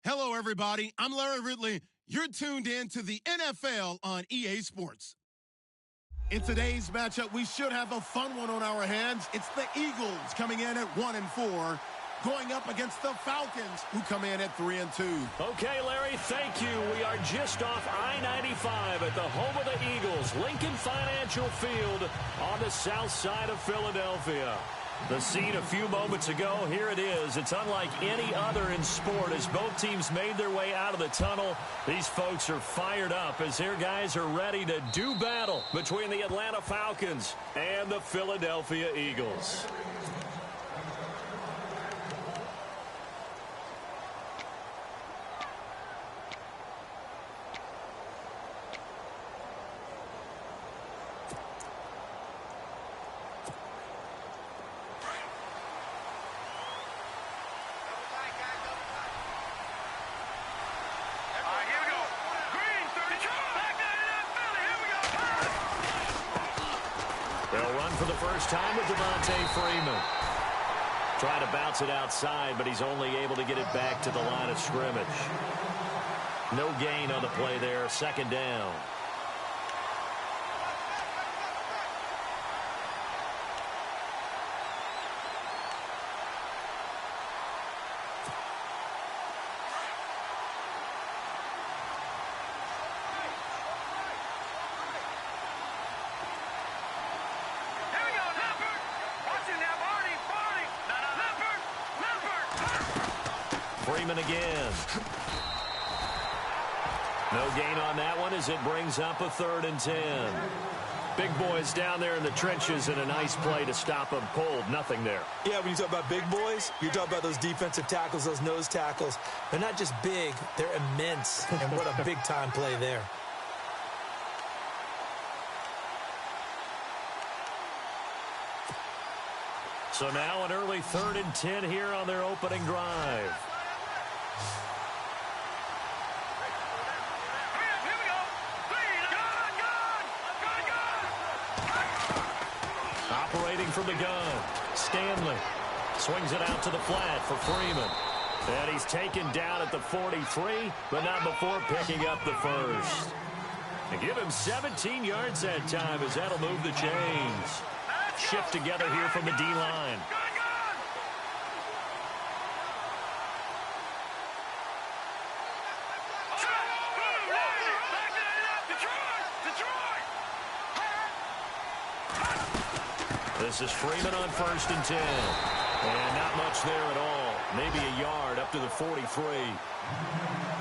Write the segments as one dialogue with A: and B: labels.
A: Hello, everybody. I'm Larry Ridley. You're tuned in to the NFL on EA Sports. In today's matchup, we should have a fun one on our hands. It's the Eagles coming in at 1-4, going up against the Falcons, who come in at 3-2.
B: Okay, Larry, thank you. We are just off I-95 at the home of the Eagles, Lincoln Financial Field on the south side of Philadelphia. The scene a few moments ago, here it is. It's unlike any other in sport as both teams made their way out of the tunnel. These folks are fired up as their guys are ready to do battle between the Atlanta Falcons and the Philadelphia Eagles. For the first time with Devontae Freeman. Trying to bounce it outside, but he's only able to get it back to the line of scrimmage. No gain on the play there, second down. Freeman again. No gain on that one as it brings up a 3rd and 10. Big boys down there in the trenches and a nice play to stop them cold. Nothing there.
C: Yeah, when you talk about big boys, you're talking about those defensive tackles, those nose tackles. They're not just big, they're immense. And what a big-time play there.
B: So now an early 3rd and 10 here on their opening drive. Operating from the gun, Stanley swings it out to the flat for Freeman. And he's taken down at the 43, but not before picking up the first. And give him 17 yards that time as that'll move the chains. Shift together here from the D-line. This is Freeman on 1st and 10. And not much there at all. Maybe a yard up to the 43.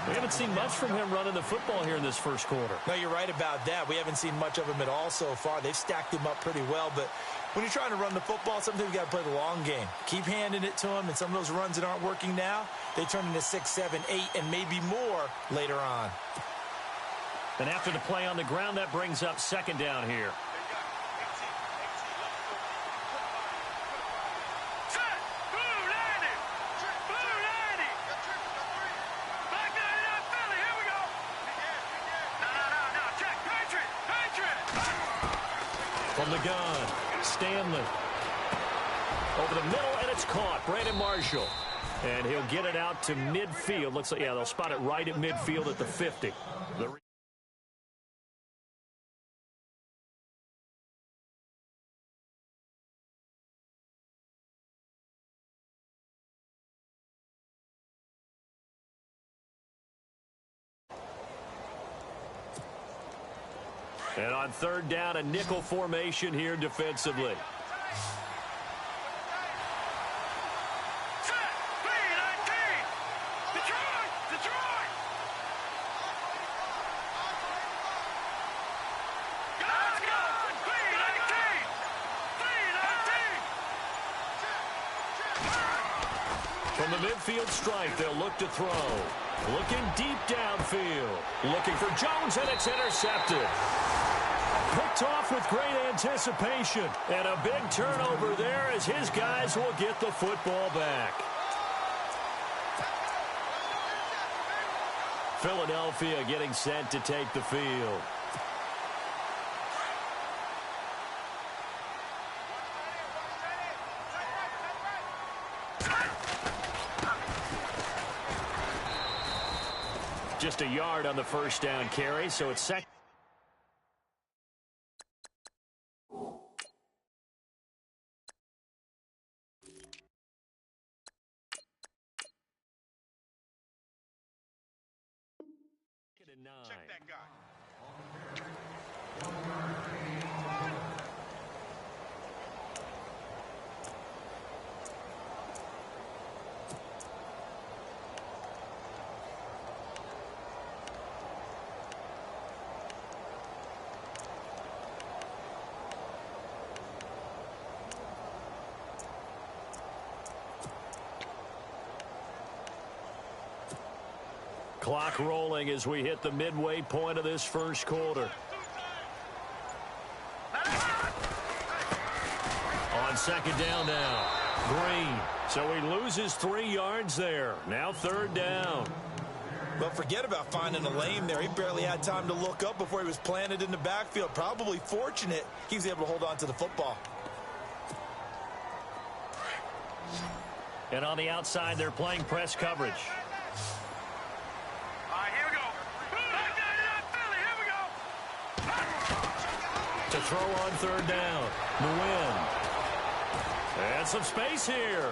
B: We haven't seen much from him running the football here in this first quarter.
C: No, you're right about that. We haven't seen much of him at all so far. They've stacked him up pretty well. But when you're trying to run the football, sometimes you got to play the long game. Keep handing it to him. And some of those runs that aren't working now, they turn into 6, 7, 8, and maybe more later on.
B: And after the play on the ground, that brings up 2nd down here. From the gun, Stanley. Over the middle, and it's caught. Brandon Marshall. And he'll get it out to midfield. Looks like, yeah, they'll spot it right at midfield at the 50. And on 3rd down, a nickel formation here defensively. From the midfield stripe, they'll look to throw. Looking deep downfield. Looking for Jones, and it's intercepted. Picked off with great anticipation. And a big turnover there as his guys will get the football back. Philadelphia getting set to take the field. Just a yard on the first down carry, so it's second.
D: Check that guy.
B: Clock rolling as we hit the midway point of this first quarter. On second down now, Green. So he loses 3 yards there. Now third down.
C: Well, forget about finding a lane there. He barely had time to look up before he was planted in the backfield. Probably fortunate he was able to hold on to the football.
B: And on the outside, they're playing press coverage. To throw on third down. Nguyen. And some space here.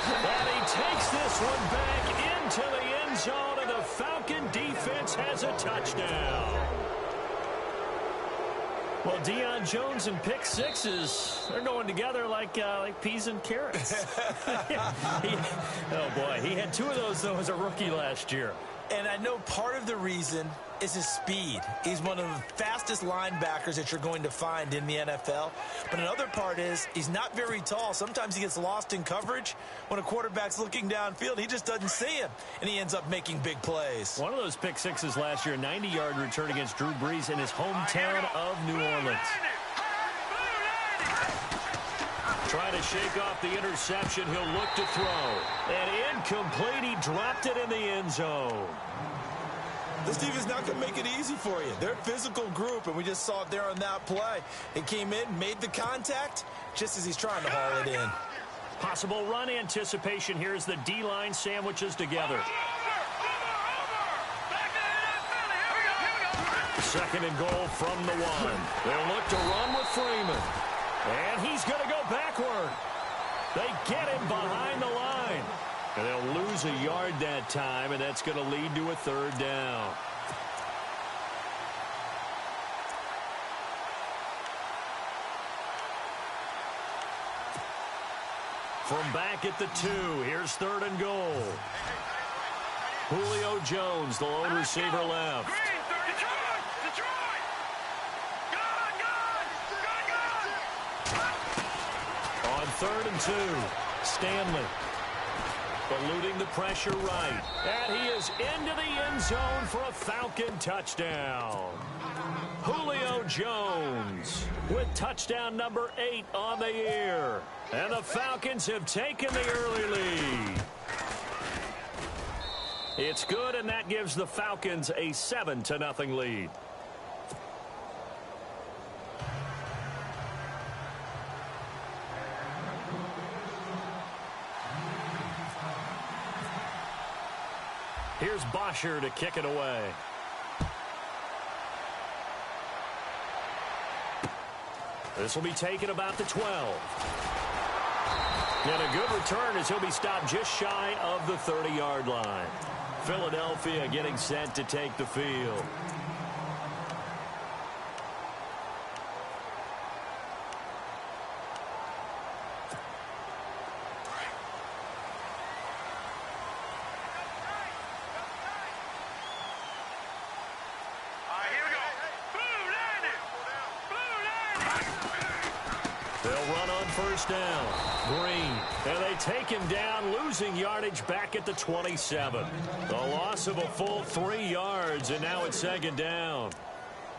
B: And he takes this one back into the end zone, and the Falcon defense has a touchdown. Well, Deion Jones and pick sixes, they're going together like peas and carrots. Oh, boy. He had 2 of those, though, as a rookie last year.
C: And I know part of the reason is his speed. He's one of the fastest linebackers that you're going to find in the NFL. But another part is he's not very tall. Sometimes he gets lost in coverage. When a quarterback's looking downfield, he just doesn't see him, and he ends up making big plays.
B: One of those pick sixes last year, a 90-yard return against Drew Brees in his hometown of New Orleans. Trying to shake off the interception. He'll look to throw. And incomplete. He dropped it in the end zone.
C: This team is not going to make it easy for you. They're a physical group, and we just saw it there on that play. It came in, made the contact, just as he's trying to haul it in.
B: Possible run anticipation here as the D-line sandwiches together. Second and goal from the 1. They'll look to run with Freeman. And he's going to go backward. They get him behind the line. And they'll lose a yard that time, and that's going to lead to a third down. From back at the 2, here's third and goal. Julio Jones, the lone receiver left. On third and 2, Stanley. Eluding the pressure right. And he is into the end zone for a Falcon touchdown. Julio Jones with touchdown number 8 on the year. And the Falcons have taken the early lead. It's good, and that gives the Falcons a 7-0 lead. Here's Bosher to kick it away. This will be taken about the 12. And a good return as he'll be stopped just shy of the 30-yard line. Philadelphia getting set to take the field. First down, Green, and they take him down, losing yardage back at the 27. The loss of a full 3 yards, and now it's second down.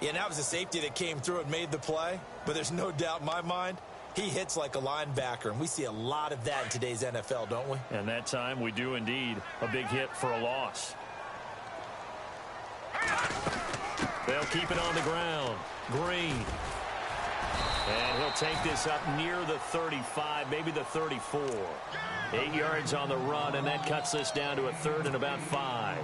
C: Yeah, and that was a safety that came through and made the play, but there's no doubt in my mind he hits like a linebacker, and we see a lot of that in today's NFL, don't we?
B: And that time we do indeed. A big hit for a loss. They'll keep it on the ground. Green. And he'll take this up near the 35, maybe the 34. 8 yards on the run, and that cuts this down to a 3rd and about 5.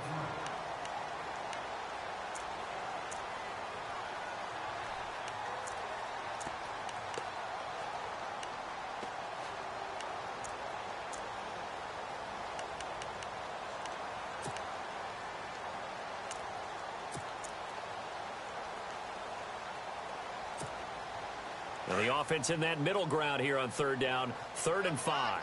B: And the offense in that middle ground here on 3rd down, 3rd and 5.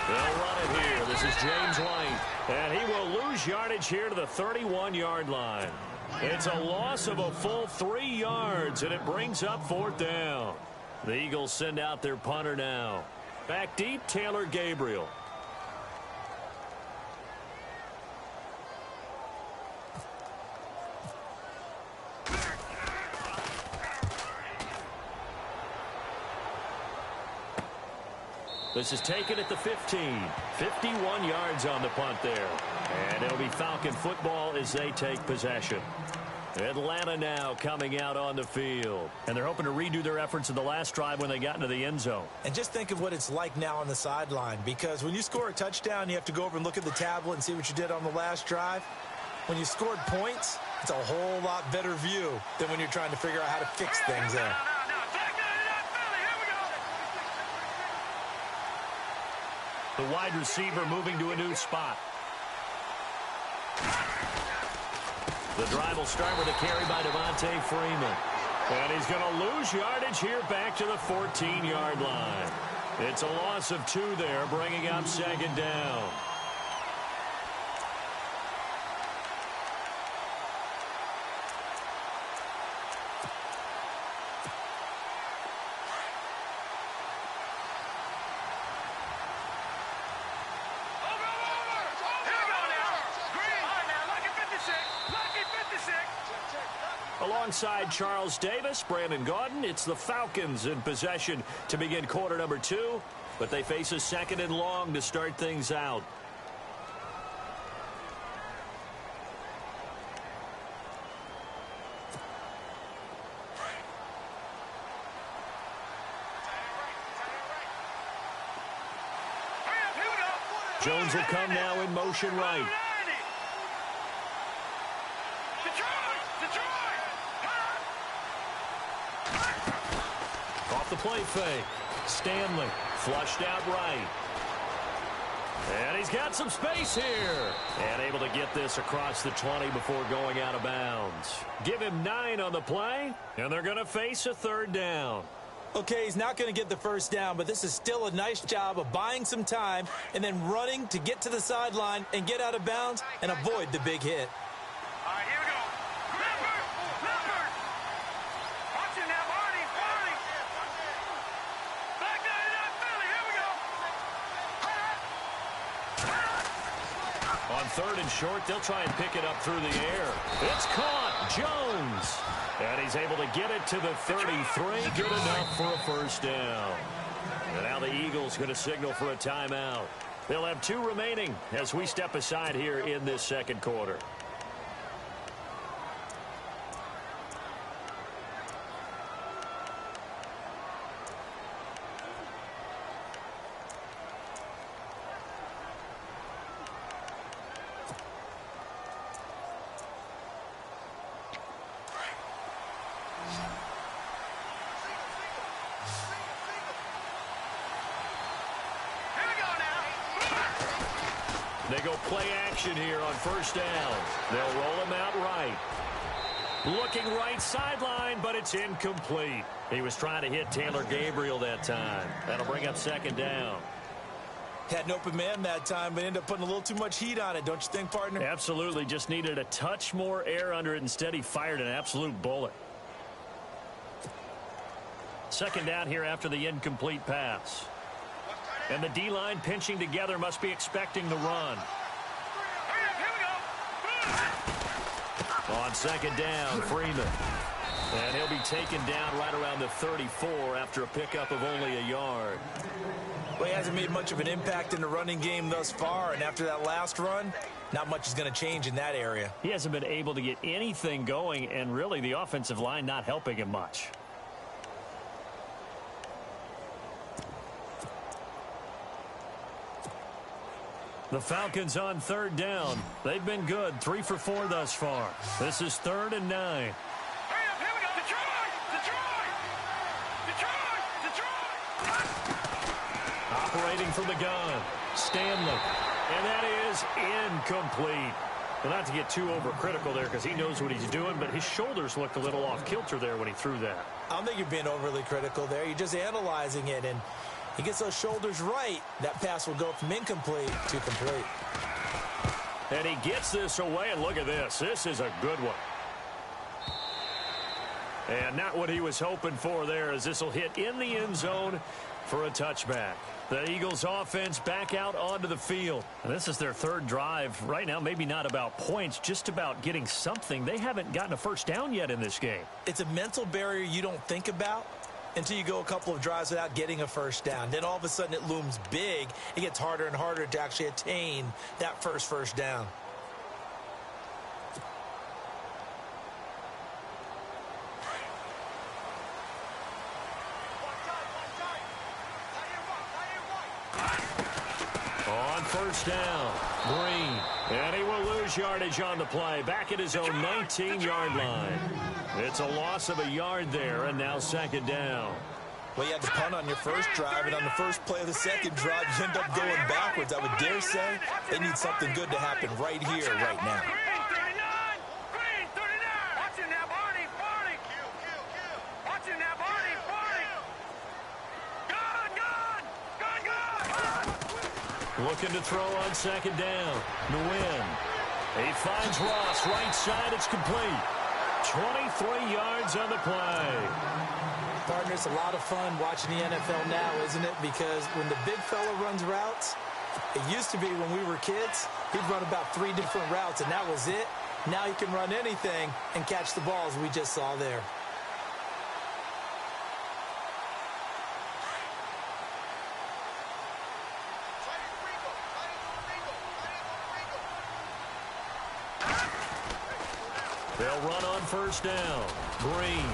B: They'll run it here. This is James White. And he will lose yardage here to the 31-yard line. It's a loss of a full 3 yards, and it brings up 4th down. The Eagles send out their punter now. Back deep, Taylor Gabriel. This is taken at the 15. 51 yards on the punt there. And it'll be Falcon football as they take possession. Atlanta now coming out on the field. And they're hoping to redo their efforts in the last drive when they got into the end zone.
C: And just think of what it's like now on the sideline. Because when you score a touchdown, you have to go over and look at the tablet and see what you did on the last drive. When you scored points, it's a whole lot better view than when you're trying to figure out how to fix things there.
B: The wide receiver moving to a new spot. The drive will start with a carry by Devontae Freeman. And he's going to lose yardage here back to the 14-yard line. It's a loss of 2 there, bringing up 2nd down. Alongside Charles Davis, Brandon Gaudin, it's the Falcons in possession to begin quarter number 2, but they face a 2nd and long to start things out. Jones will come now in motion right. Off the play fake. Stanley flushed out right. And he's got some space here. And able to get this across the 20 before going out of bounds. Give him 9 on the play, and they're going to face a 3rd down.
C: Okay, he's not going to get the 1st down, but this is still a nice job of buying some time and then running to get to the sideline and get out of bounds and avoid the big hit.
D: All right, here we go. Leopard. Watch it now, Barney. Back down to that Philly. Here we go.
B: On 3rd and short, they'll try and pick it up through the air. It's caught. Jones. And he's able to get it to the 33. Good enough for a 1st down. And now the Eagles going to signal for a timeout. They'll have 2 remaining as we step aside here in this 2nd quarter. They go play action here on 1st down. They'll roll him out right. Looking right sideline, but it's incomplete. He was trying to hit Taylor Gabriel that time. That'll bring up 2nd down.
C: Had an open man that time, but ended up putting a little too much heat on it, don't you think, partner?
B: Absolutely. Just needed a touch more air under it. Instead, he fired an absolute bullet. 2nd down here after the incomplete pass. And the D-line pinching together, must be expecting the run. On 2nd down, Freeman. And he'll be taken down right around the 34 after a pickup of only a yard.
C: Well, he hasn't made much of an impact in the running game thus far, and after that last run, not much is going to change in that area.
B: He hasn't been able to get anything going, and really the offensive line not helping him much. The Falcons on third down. They've been good, 3 for 4 thus far. This is 3rd and 9.
D: Here we go. Detroit!
B: Operating from the gun, Stanley. And that is incomplete. Well, not to get too overcritical there because he knows what he's doing, but his shoulders looked a little off kilter there when he threw that.
C: I don't think you're being overly critical there. You're just analyzing it, and he gets those shoulders right. That pass will go from incomplete to complete.
B: And he gets this away, and look at this. This is a good one. And not what he was hoping for there, as this will hit in the end zone for a touchback. The Eagles offense back out onto the field. And this is their 3rd drive. Right now, maybe not about points, just about getting something. They haven't gotten a first down yet in this game.
C: It's a mental barrier you don't think about until you go a couple of drives without getting a first down. Then all of a sudden it looms big. It gets harder and harder to actually attain that first down.
B: On first down, Green. And he will lose yardage on the play. Back at his own 19-yard line. It's a loss of a yard there, and now 2nd down.
C: Well, you had to punt on your first drive, and on the first play of the second drive, you end up going backwards. I would dare say they need something good to happen right here, right now.
D: Green 39! Watching that Barney! Watching that Barney! Gun!
B: Looking to throw on 2nd down. Nguyen. He finds Ross. Right side, it's complete. 23 yards on the play.
C: Partner, it's a lot of fun watching the NFL now, isn't it? Because when the big fella runs routes, it used to be when we were kids, he'd run about 3 different routes, and that was it. Now he can run anything and catch the balls we just saw there.
B: They'll run on first down. Green.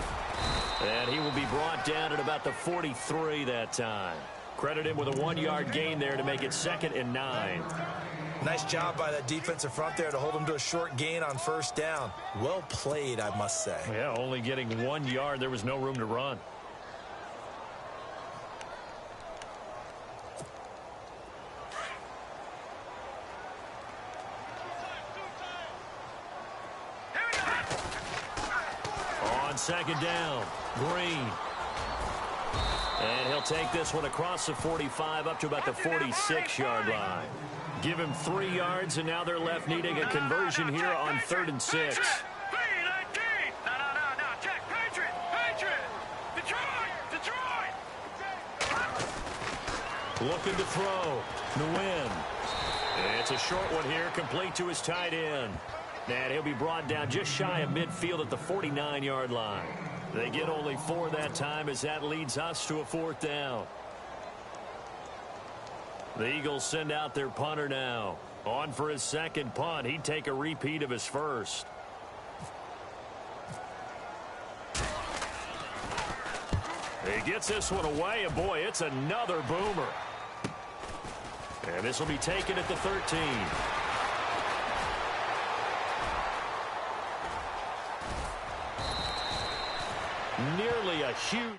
B: And he will be brought down at about the 43 that time. Credit him with a 1-yard gain there to make it 2nd and 9.
C: Nice job by that defensive front there to hold him to a short gain on first down. Well played, I must say.
B: Yeah, only getting 1 yard. There was no room to run. On 2nd down, Green. And he'll take this one across the 45 up to about the 46-yard line. Give him 3 yards, and now they're left needing a conversion here on 3rd and 6.
D: No, check. Patriot! Detroit!
B: Looking to throw. Nguyen. It's a short one here, complete to his tight end. And he'll be brought down just shy of midfield at the 49-yard line. They get only 4 that time as that leads us to a 4th down. The Eagles send out their punter now. On for his 2nd punt. He'd take a repeat of his first. He gets this one away, and boy, it's another boomer. And this will be taken at the 13. Nearly a huge...